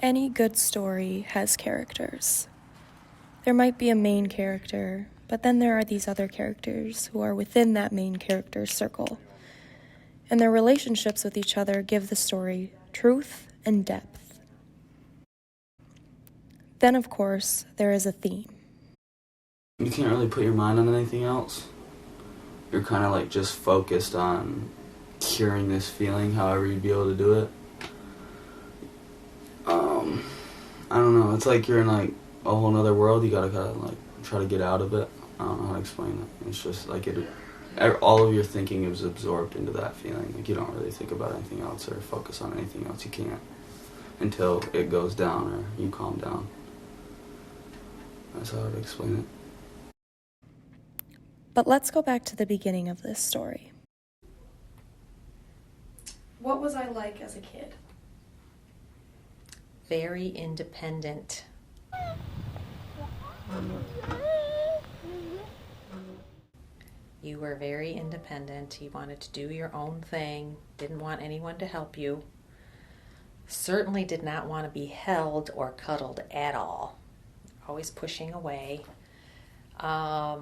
Any good story has characters. There might be a main character, but then there are these other characters who are within that main character's circle. And their relationships with each other give the story truth and depth. Then, of course, there is a theme. You can't really put your mind on anything else. You're kind of like just focused on curing this feeling however you'd be able to do it. I don't know, it's like you're in like a whole nother world. You gotta kind of like try to get out of it. I don't know how to explain it. It's just like all of your thinking is absorbed into that feeling. Like you don't really think about anything else or focus on anything else. You can't until it goes down or you calm down. That's how I would explain it. But let's go back to the beginning of this story. What was I like as a kid? Very independent. You were very independent. You wanted to do your own thing, didn't want anyone to help you. Certainly did not want to be held or cuddled at all. Always pushing away. I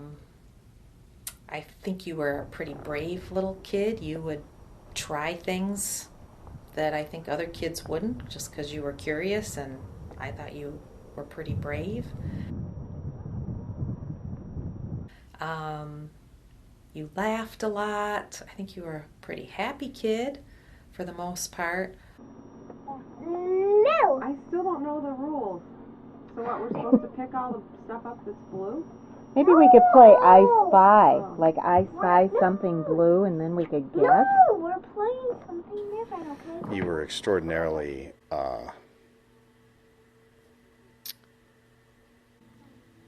think you were a pretty brave little kid. You would try things that I think other kids wouldn't, just because you were curious, and I thought you were pretty brave. You laughed a lot. I think you were a pretty happy kid for the most part. No! I still don't know the rules. So what, we're supposed to pick all the stuff up that's blue? Maybe we could play I Spy. Like I spy something blue and then we could guess. No, we're playing something different, okay? You were extraordinarily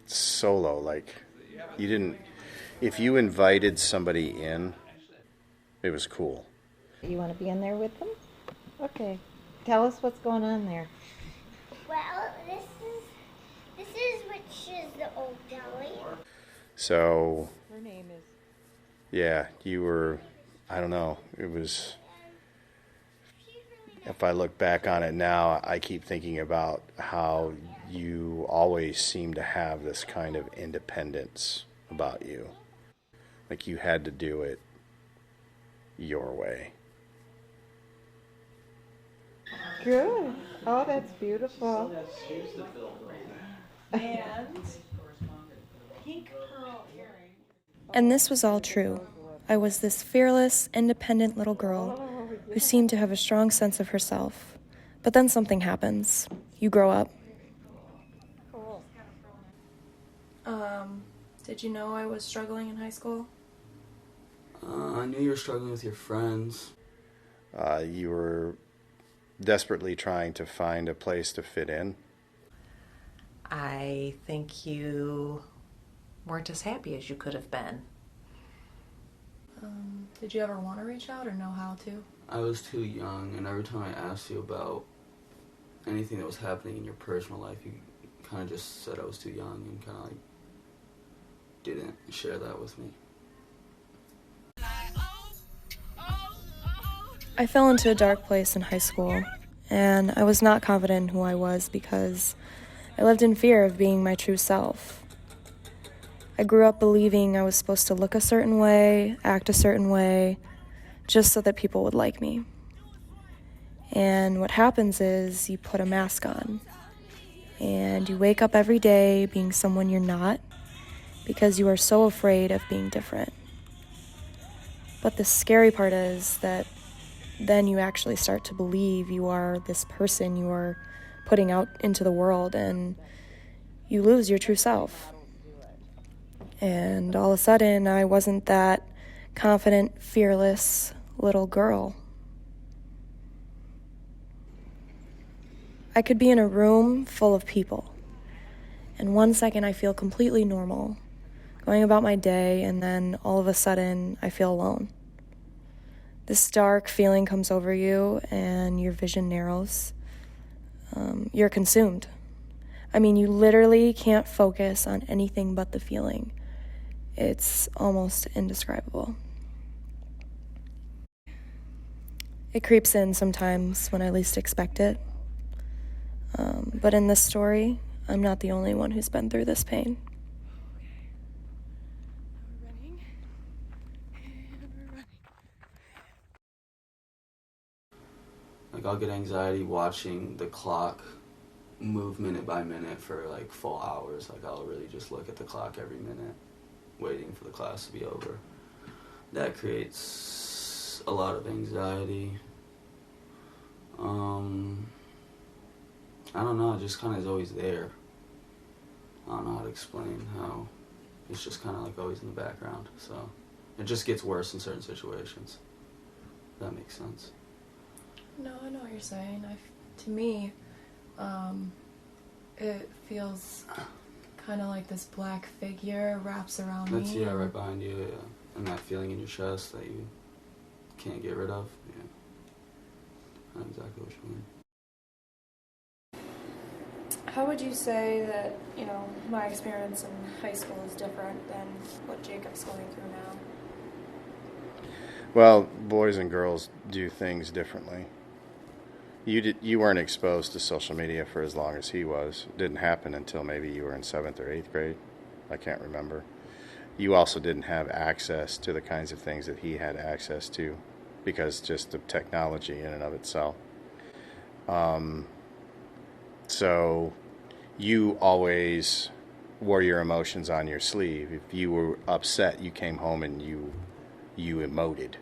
solo. Like you didn't, if you invited somebody in, it was cool. You want to be in there with them? Okay. Tell us what's going on there. Well, this is which is the old deli. So, Her name is... yeah, you were, I don't know, it was, if I look back on it now, I keep thinking about how you always seem to have this kind of independence about you. Like you had to do it your way. Good. Oh, that's beautiful. And this was all true. I was this fearless, independent little girl who seemed to have a strong sense of herself. But then something happens. You grow up. Did you know I was struggling in high school? I knew you were struggling with your friends. You were desperately trying to find a place to fit in. I think you weren't as happy as you could have been. Did you ever want to reach out or know how to? I was too young, and every time I asked you about anything that was happening in your personal life, you kind of just said I was too young and kind of like didn't share that with me. I fell into a dark place in high school, and I was not confident in who I was because I lived in fear of being my true self. I grew up believing I was supposed to look a certain way, act a certain way, just so that people would like me. And what happens is you put a mask on, and you wake up every day being someone you're not because you are so afraid of being different. But the scary part is that then you actually start to believe you are this person you are putting out into the world, and you lose your true self. And all of a sudden, I wasn't that confident, fearless little girl. I could be in a room full of people, and 1 second I feel completely normal, going about my day, and then all of a sudden I feel alone. This dark feeling comes over you, and your vision narrows. You're consumed. I mean, you literally can't focus on anything but the feeling. It's almost indescribable. It creeps in sometimes when I least expect it. But in this story, I'm not the only one who's been through this pain. Like, I'll get anxiety watching the clock move minute by minute for like full hours. Like, I'll really just look at the clock every minute, waiting for the class to be over. That creates a lot of anxiety. I don't know, it just kind of is always there. I don't know how to explain how it's just kind of like always in the background. So it just gets worse in certain situations. If that makes sense. No, I know what you're saying. To me, it feels kind of like this black figure wraps around That's, me. yeah, right behind you, yeah. And that feeling in your chest that you can't get rid of, yeah. I know exactly what you mean. How would you say that, my experience in high school is different than what Jacob's going through now? Well, boys and girls do things differently. You weren't exposed to social media for as long as he was. It didn't happen until maybe you were in 7th or 8th grade. I can't remember. You also didn't have access to the kinds of things that he had access to because just of technology in and of itself. So you always wore your emotions on your sleeve. If you were upset, you came home and you emoted.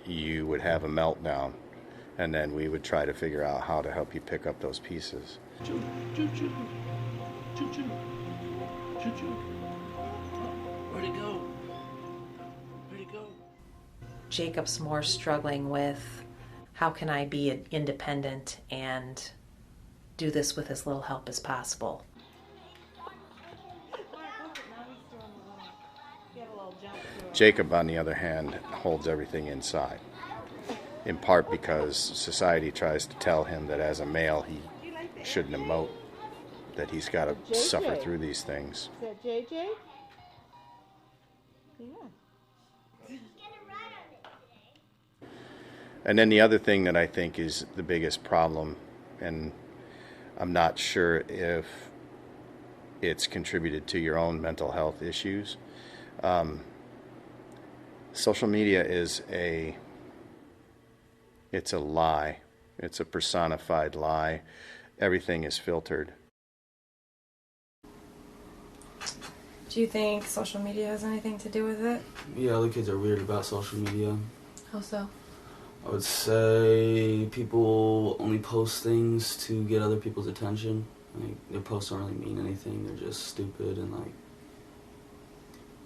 You would have a meltdown, and then we would try to figure out how to help you pick up those pieces. Choo, choo, choo. Choo, choo. Choo, choo. Where'd it go? Where'd it go? Jacob's more struggling with how can I be independent and do this with as little help as possible. Jacob, on the other hand, holds everything inside, in part because society tries to tell him that as a male he shouldn't emote, that he's got to suffer through these things. Is that JJ? Yeah. And then the other thing that I think is the biggest problem, and I'm not sure if it's contributed to your own mental health issues, social media is it's a lie. It's a personified lie. Everything is filtered. Do you think social media has anything to do with it? Yeah, other kids are weird about social media. How so? I would say people only post things to get other people's attention. Like, their posts don't really mean anything. They're just stupid and, like,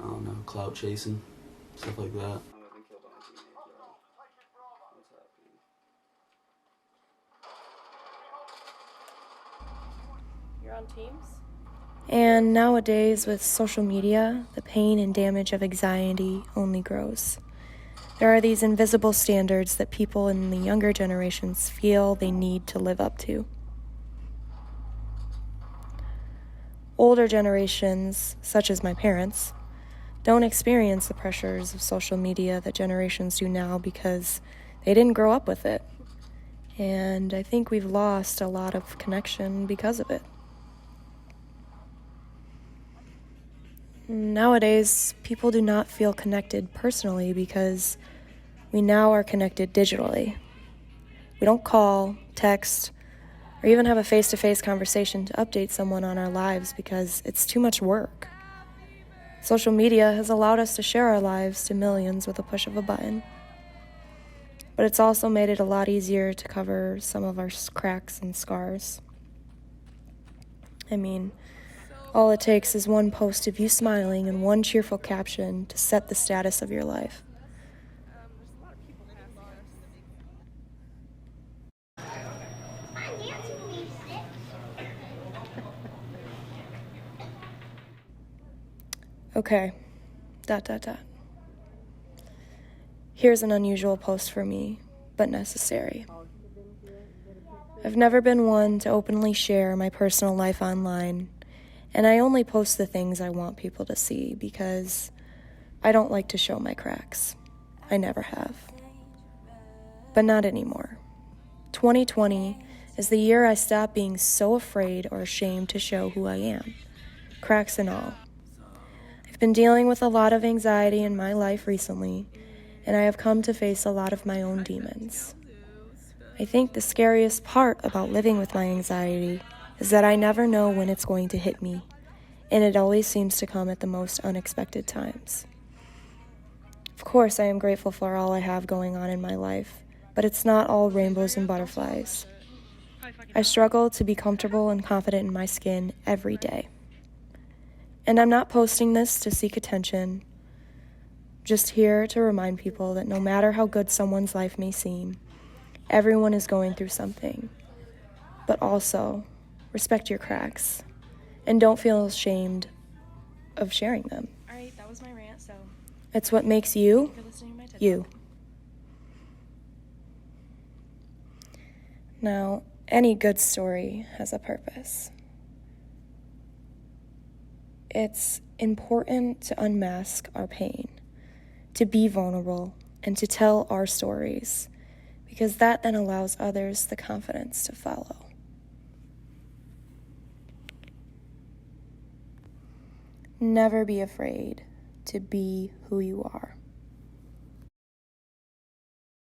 I don't know, clout chasing, stuff like that. You're on Teams? And nowadays, with social media, the pain and damage of anxiety only grows. There are these invisible standards that people in the younger generations feel they need to live up to. Older generations, such as my parents, don't experience the pressures of social media that generations do now because they didn't grow up with it. And I think we've lost a lot of connection because of it. Nowadays, people do not feel connected personally because we now are connected digitally. We don't call, text, or even have a face-to-face conversation to update someone on our lives because it's too much work. Social media has allowed us to share our lives to millions with a push of a button. But it's also made it a lot easier to cover some of our cracks and scars. I mean, all it takes is one post of you smiling and one cheerful caption to set the status of your life. Okay, ... Here's an unusual post for me, but necessary. I've never been one to openly share my personal life online, and I only post the things I want people to see because I don't like to show my cracks. I never have. But not anymore. 2020 is the year I stopped being so afraid or ashamed to show who I am, cracks and all. I've been dealing with a lot of anxiety in my life recently, and I have come to face a lot of my own demons. I think the scariest part about living with my anxiety is that I never know when it's going to hit me, and it always seems to come at the most unexpected times. Of course, I am grateful for all I have going on in my life, but it's not all rainbows and butterflies. I struggle to be comfortable and confident in my skin every day. And I'm not posting this to seek attention, just here to remind people that no matter how good someone's life may seem, everyone is going through something. But also, respect your cracks, and don't feel ashamed of sharing them. All right, that was my rant, so It's what makes you, you're listening to my TED you. Now, any good story has a purpose. It's important to unmask our pain, to be vulnerable, and to tell our stories, because that then allows others the confidence to follow. Never be afraid to be who you are.